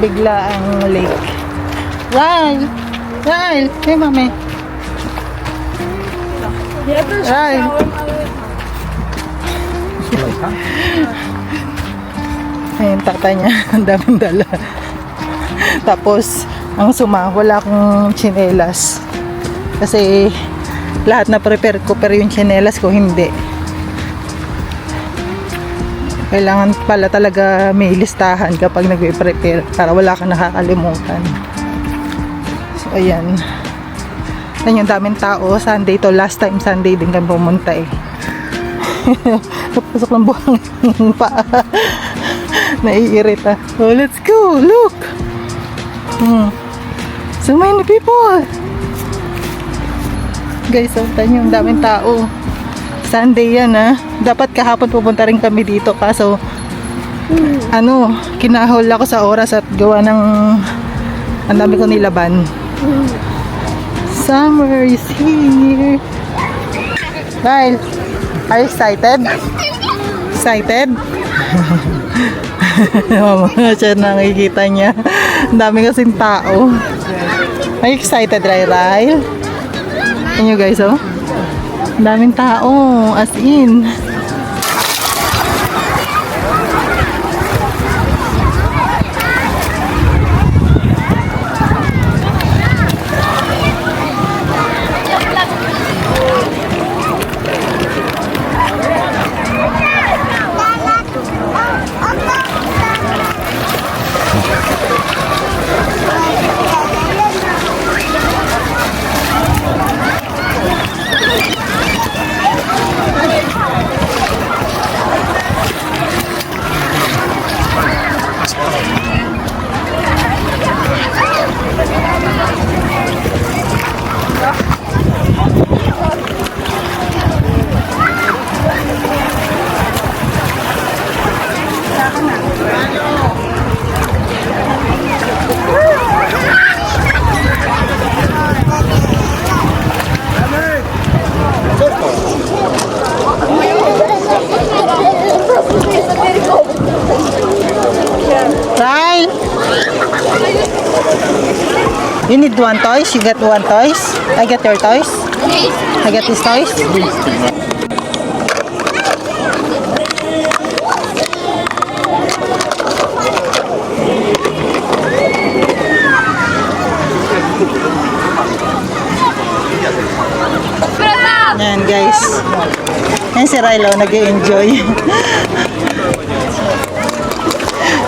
bigla ang lake. Ryle! Ryle! Hey, mami. Ryle! Ayun, tatay niya. Ang daming dala. Tapos, ang wala akong tsinelas. Kasi, lahat na prepare ko, pero yung tsinelas ko, hindi. Kailangan pala talaga may listahan kapag nag-prepare para wala kang nakakalimutan. So, ayan. Ayan yung daming tao. Sunday to. Last time Sunday din kami pumunta eh. Napasok ng buhang paa. Naiirita. Oh, let's go! Look! So many people! Guys, yung daming tao. Sunday yan ha. Dapat kahapon pupunta rin kami dito kaso kinahol ako sa oras at gawa ng ang dami ko nilaban. Summer is here. Kyle, are you excited? Excited? Mga siya nakikita niya. Ang dami kasing tao. Are you excited, Ryle? Can you guys, oh? Ang daming tao, as in. Ryle, you need one toys? You get one toys? I get your toys? I get these toys? Ayan guys. Ayan si Ryle, nag-i-enjoy.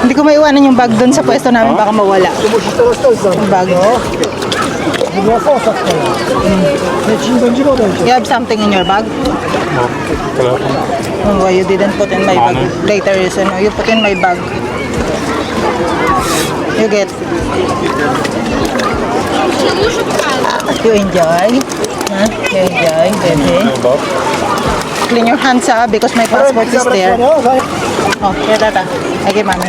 Hindi ko maiwanan yung bag doon sa pwesto namin, baka mawala. Yung bag. You have something in your bag? No. Why you didn't put in my bag? Later, you put in my bag. You get. You enjoy? Huh? You enjoy, baby? Clean your hands because my passport is there. Oh, here, tata. Okay, mami.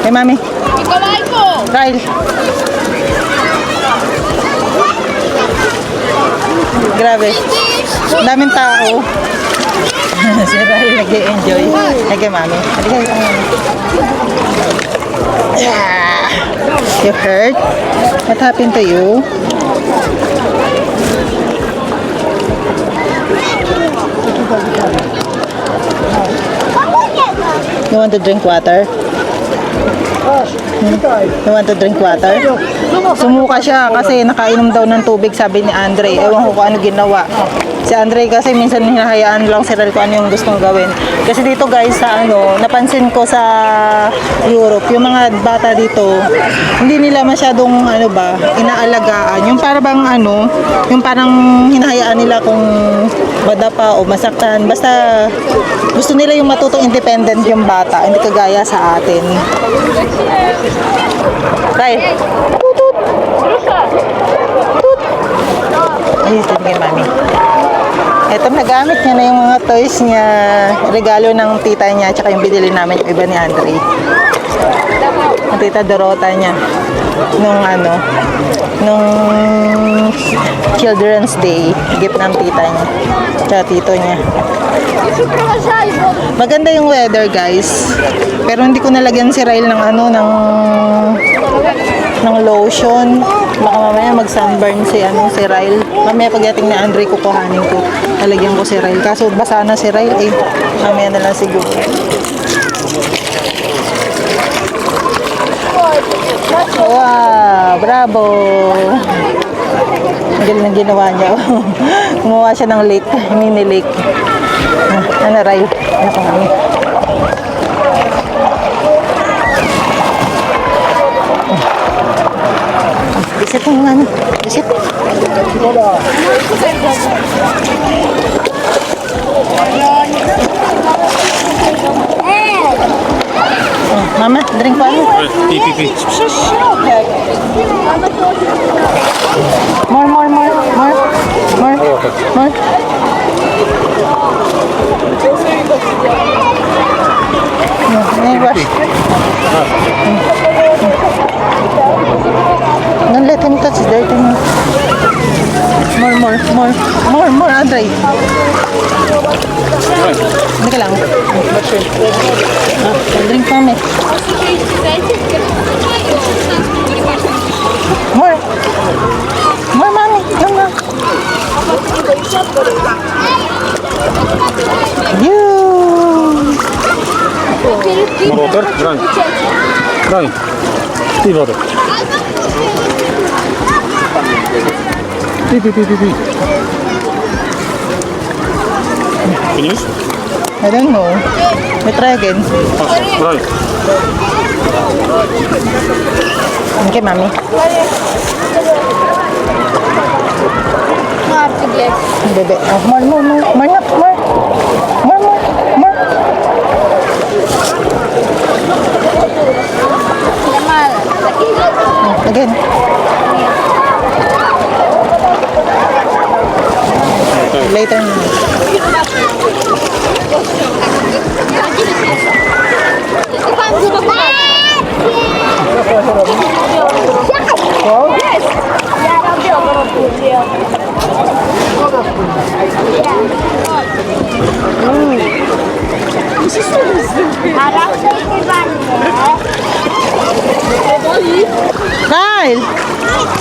Hey, mami. Ryle. Grabe. Daming tao. Si Ryle nag-i-enjoy. Okay, mami. You hurt? What happened to you? You want to drink water? You want to drink water? Sumuka siya kasi nakainom daw ng tubig, sabi ni Andre. Ewan ko kung ano ginawa. Si Andre kasi minsan hinahayaan lang si Ryle kung ano yung gustong gawin. Kasi dito guys sa napansin ko sa Europe, yung mga bata dito, hindi nila masyadong inaalagaan. Yung parang yung parang hinahayaan nila kung madapa o masaktan. Basta gusto nila yung matutong independent yung bata, hindi kagaya sa atin. Ryle. Tutut. Tutut. Ayun, sige mami. Ito, nagamit niya na yung mga toys niya. Regalo ng tita niya, tsaka yung binili namin yung iba ni Andre. Ang tita Dorota niya. Nung Children's Day, gift ng tita niya. Tsaka tito niya. Maganda yung weather, guys. Pero hindi ko nalagyan si Ryle ng ano, ng lotion. Baka mamaya mag-sunburn si Ryle. Mamaya pagdating ni Andre, kukuhanin ko. Lalagyan ko si Ryle. Kaso basa na si Ryle eh. Mamaya na lang siguro. Wow, bravo. Ang galing ng ginawa niya. Gumawa siya ng lake, mini lake. Ano, Ryle? Ano ka mami? Bisit mo nga. Bisit. Mama, drink pa mo. Pipi. More. Don't let him touch dirty mo. More, Andre. Hindi ka lang. Drink pa mo. More, mami. Mama. You. More water? Drink. Tea water. Tea. Finish? I don't know. We try again. Right. Okay, mami. Bebe. Oh, more. Again. Later. Kyle!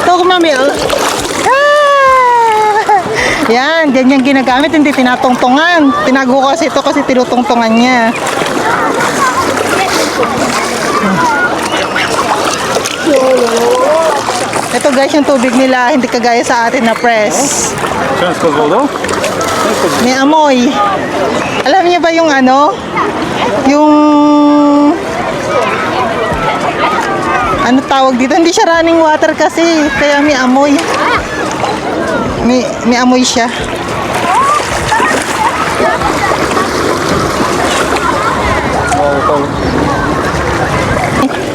Ito ko mami. Yan, ganyan ginagamit, hindi tinatungtungan. Tinago ko kasi ito kasi tinutungtungan niya. Ito guys, yung tubig nila, hindi kagaya sa atin na press. May amoy. Alam niyo ba yung ano tawag dito? Hindi siya running water kasi, kaya may amoy. May amoy siya.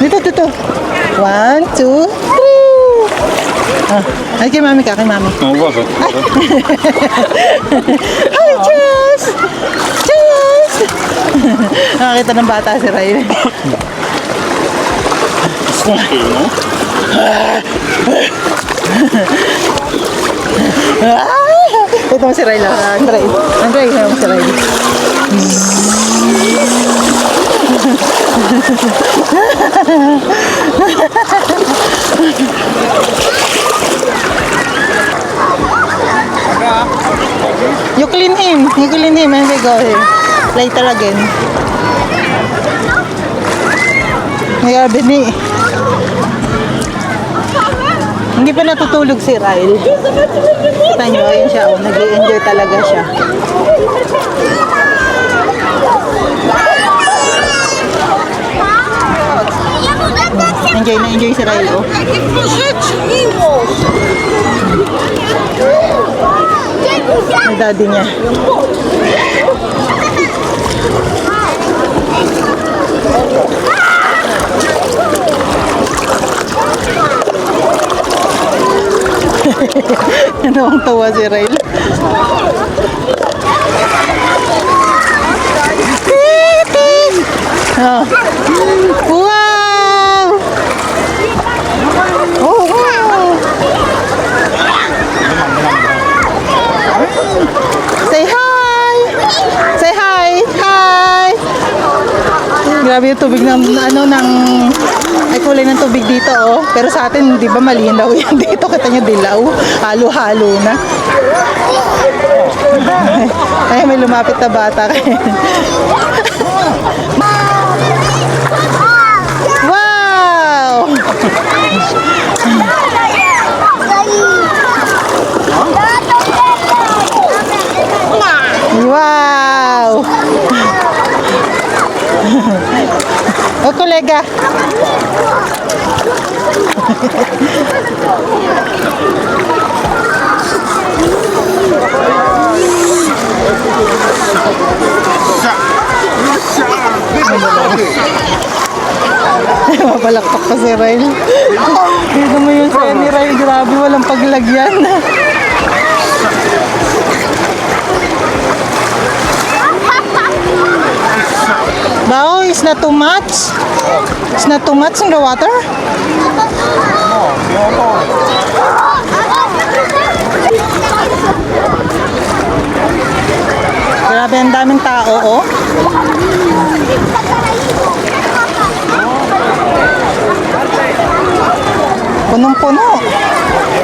Dito. 1, 2, 3. Ay, kay mami ka, kay mami. Hi, Cheers! Cheers! Nakakita ng bata si Ryle. Ito mo si Ryle. Andre, ito mo si Ryle. You clean him and we go here. Later again. Grabe ni. Hindi pa natutulog si Ryle. Kita nyo, ayun siya. Oh, nag-i-enjoy talaga siya. Enjoy si Ryle. Oh. Ang daddy niya. Nawang-tawa si Ryle. Oh. Wow! Oh, wow! Say hi! Say hi! Grabe yung tubig ng ay kulay ng tubig dito oh. Pero sa atin, di ba malinaw yan dito. Kita nyo dilaw. Halo-halo na. Ay, may lumapit na bata kayo. Wow! Wow! O kolega. Mapalakpak pa si Ryle. Dito mo yung sayo ni Ryle. Grabe, walang paglagyan. Bao, it's not too much? It's not too much in the water? Grabe, ang daming tao, oh. Punong-puno.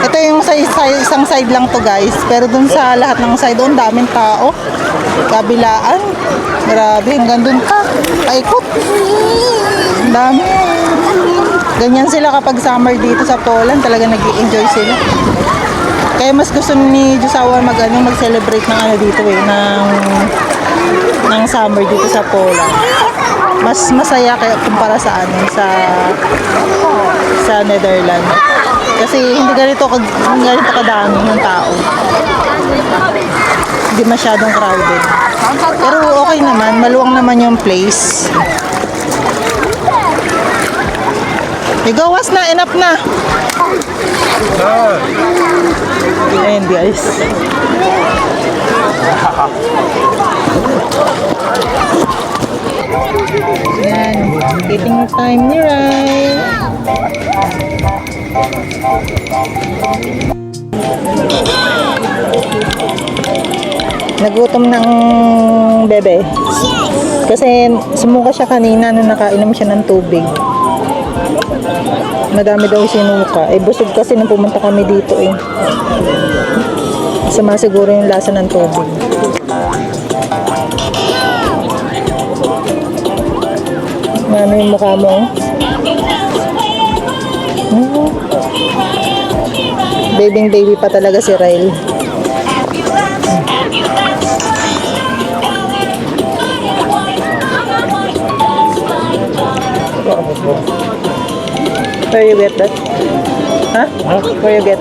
Ito yung sa isang side lang to guys. Pero dun sa lahat ng side doon, daming tao. Kabilaan. Grabe, hanggang dun ka. Paikot. Ang dami. Ganyan sila kapag summer dito sa Poland. Talaga nag-i-enjoy sila. Kaya mas gusto ni Josawa mag-celebrate ng dito ng summer dito sa Poland. Mas masaya kaya kumpara sa sa Netherlands. Kasi hindi ganito kadami ng tao. Hindi masyadong crowded. Pero okay naman, maluwang naman yung place. Igawas na, enough na. Ayan guys. Ayan, taking your time ni Rai. Nagutom ng bebe. Kasi sumuka siya kanina nung nakainom siya ng tubig. Madami daw sinuka. Eh busog kasi nung pumunta kami dito eh. Sama siguro yung lasa ng tubig. Ano yung mukha mo? Baby pa talaga si Ryle. Where you get that? Huh? Where you get?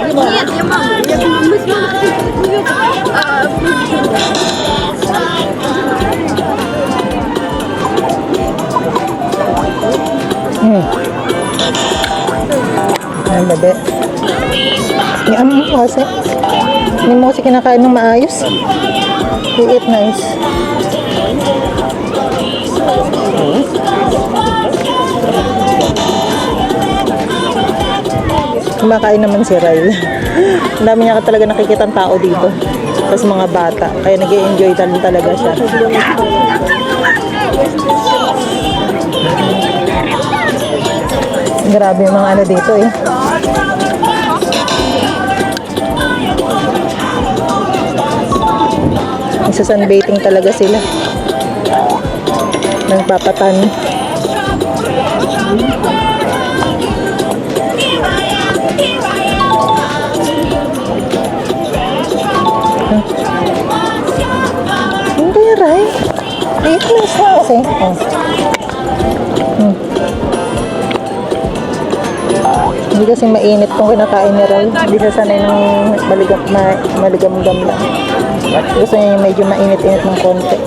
Нет, я могу. Мы с Ay, bebe. Yan mo kasi. Hindi mo kasi kinakain ng maayos. You eat nice. Kumakain naman si Ryle. Ang dami niya talaga nakikita ang tao dito. Tapos mga bata. Kaya nag-i-enjoy talaga siya. Grabe yung mga dito eh. Sunbathing talaga sila. Nagpapatan. Hindi, Ray. Eat nice na kasi. Hindi kasi mainit kung kinakain ni Ray. Hindi siya sanay ng maligam-gam lang. Gusto niya yung medyo mainit-init ng konti.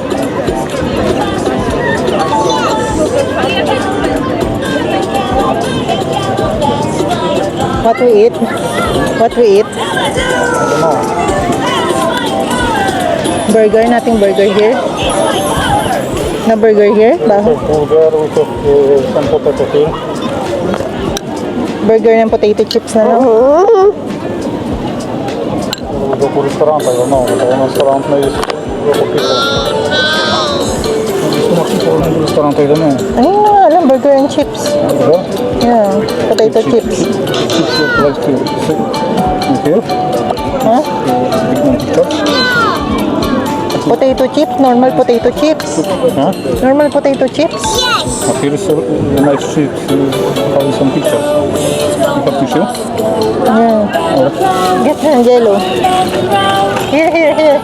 What we eat? What we eat? Burger? Nothing burger here? No burger here? Baho? Burger with some potato here. Burger ng potato chips na lang. Go по ресторантах, но он ресторант на есть. Ресторан да не. Ano nga, alam, burger and chips. Да? Yeah, potato chips. Here? Ha? Big man picture? Potato chips, normal potato chips. Huh? Normal potato chips. Here is a nice sheet. Have some pictures. You have tissue? Yeah. Get na, Jello. Here, here, here.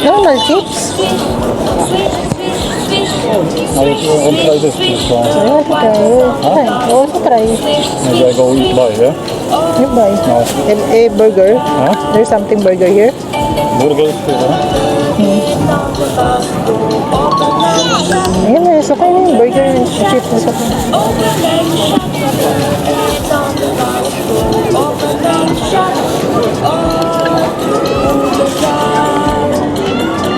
Normal chips. I want to try this. So I want to try it. I want to try it. maybe I go eat by, yeah? You buy. No. A burger. Huh? There's something burger here. Burgers, yeah? Ayan na, so kayo yung burger and chips na sa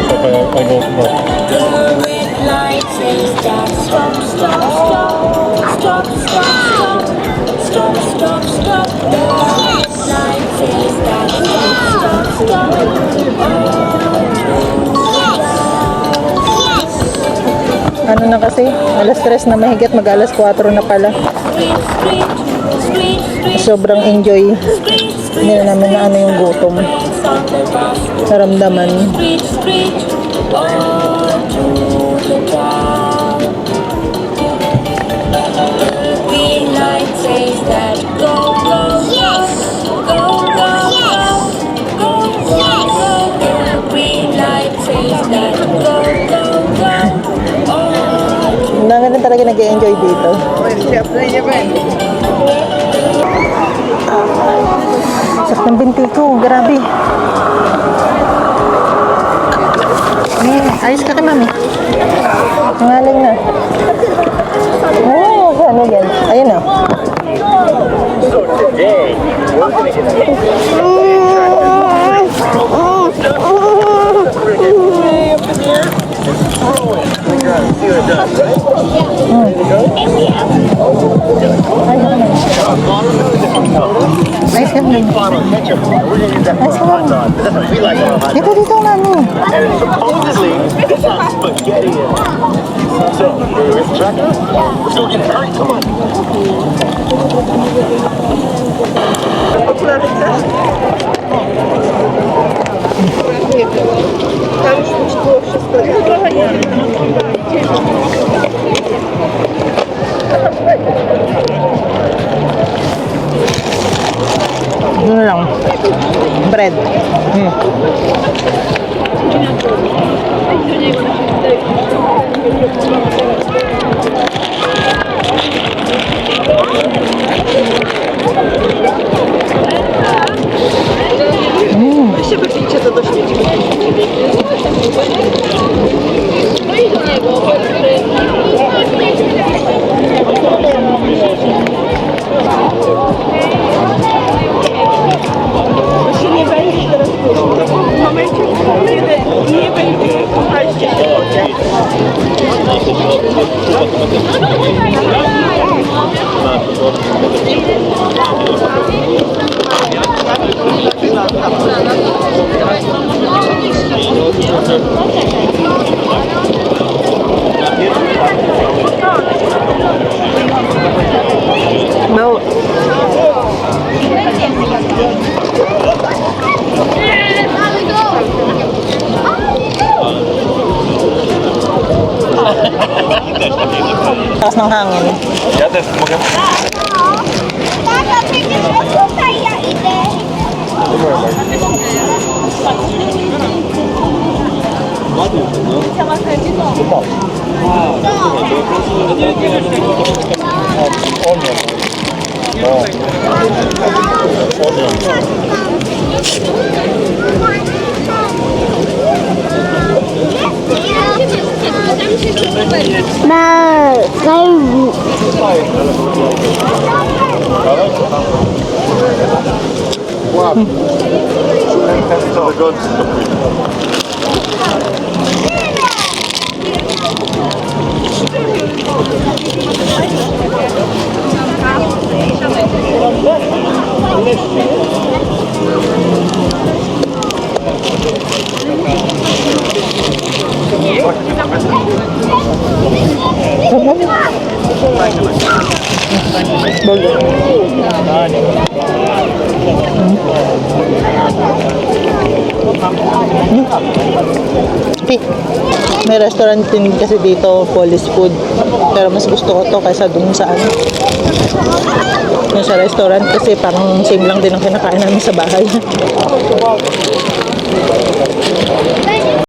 Okay, I go back. Ano na kasi, alas 3 na mahigit, mag alas 4 na pala. Sobrang enjoy. Hindi na namin na ano yung gutom. Naramdaman. Green light says that go, go, yes, go, go, yes, go, go, go, go. Green light says that go, go, go. Ang dami rin talaga nag-enjoy dito. Sak ng binti ko, grabe. Ayos ka kay mami. Nangaling na. Oo, ano yan? Ayun na. Ayos ka naman. Ayos ka naman. Dito, dito, mami. Supposedly, it's not spaghetti. So, let's check it. Let's go get it. Hurry, come on. Ano lang. Bread. Mau. Takas ng hangin. Ja, też mogę. Tata, przecież to tutaj ja idę. Okay. May restaurant din kasi dito, Polish food. Pero mas gusto ko to kaysa dun sa ano. Yung sa restaurant kasi parang same lang din ang kinakain namin sa bahay.